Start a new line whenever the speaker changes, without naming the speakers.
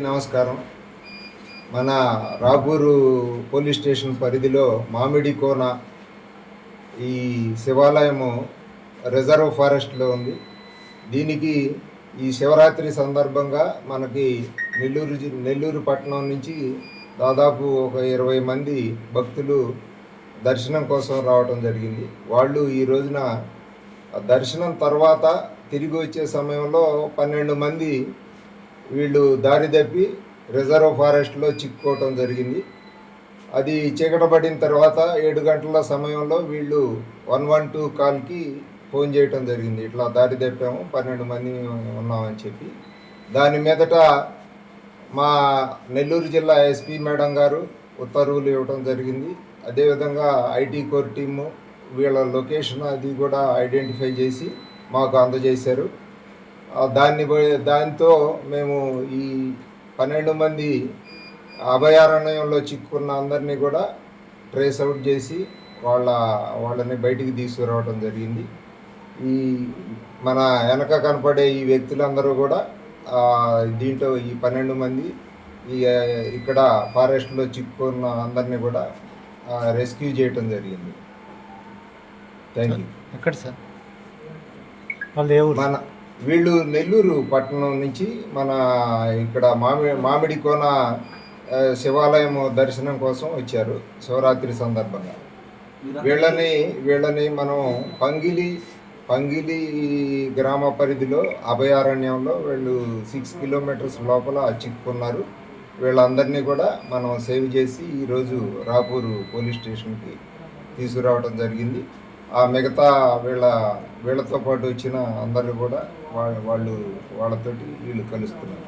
నమస్కారం. మన Rapur police station పరిధిలో మామిడి కోన ఈ శివాలయము రిజర్వ్ ఫారెస్ట్లో ఉంది. దీనికి ఈ శివరాత్రి సందర్భంగా మనకి నెల్లూరు పట్టణం నుంచి దాదాపు ఒక 20 మంది భక్తులు దర్శనం కోసం రావడం జరిగింది. వాళ్ళు ఈ రోజున దర్శనం తర్వాత తిరిగి వచ్చే సమయంలో 12 మంది వీళ్ళు దారి తప్పి రిజర్వ్ ఫారెస్ట్లో చిక్కుకోవటం జరిగింది. అది చీకటపడిన తర్వాత 7 గంటల సమయంలో వీళ్ళు 112 కాల్కి ఫోన్ చేయటం జరిగింది. ఇట్లా దారి తప్పాము, 12 మంది ఉన్నామని చెప్పి. దాని మీదట మా నెల్లూరు జిల్లా ఎస్పీ మేడం గారు ఉత్తర్వులు ఇవ్వటం జరిగింది. అదేవిధంగా ఐటీ కోర్ టీము వీళ్ళ లొకేషన్ అది కూడా ఐడెంటిఫై చేసి మాకు అందజేశారు. దాంతో మేము ఈ 12 మంది అభయారణ్యంలో చిక్కుకున్న అందరినీ కూడా ట్రేస్ అవుట్ చేసి వాళ్ళని బయటికి తీసుకురావడం జరిగింది. ఈ మన వెనక కనపడే ఈ వ్యక్తులందరూ కూడా దీంట్లో ఈ 12 మంది ఇక్కడ ఫారెస్ట్లో చిక్కుకున్న అందరినీ కూడా రెస్క్యూ చేయటం జరిగింది. Thank you.
ఎక్కడ సార్
మన వీళ్ళు నెల్లూరు పట్టణం నుంచి మన ఇక్కడ మామిడి కోన శివాలయం దర్శనం కోసం వచ్చారు శివరాత్రి సందర్భంగా. వీళ్ళని మనం పంగిలి గ్రామ పరిధిలో అభయారణ్యంలో వీళ్ళు 6 కిలోమీటర్స్ లోపల చిక్కుకున్నారు. వీళ్ళందరినీ కూడా మనం సేవ్ చేసి ఈరోజు రాపూరు పోలీస్ స్టేషన్కి తీసుకురావడం జరిగింది. ఆ మిగతా వీళ్ళతో పాటు వచ్చిన అందరూ కూడా వాళ్ళతోటి వీళ్ళు కలుస్తున్నారు.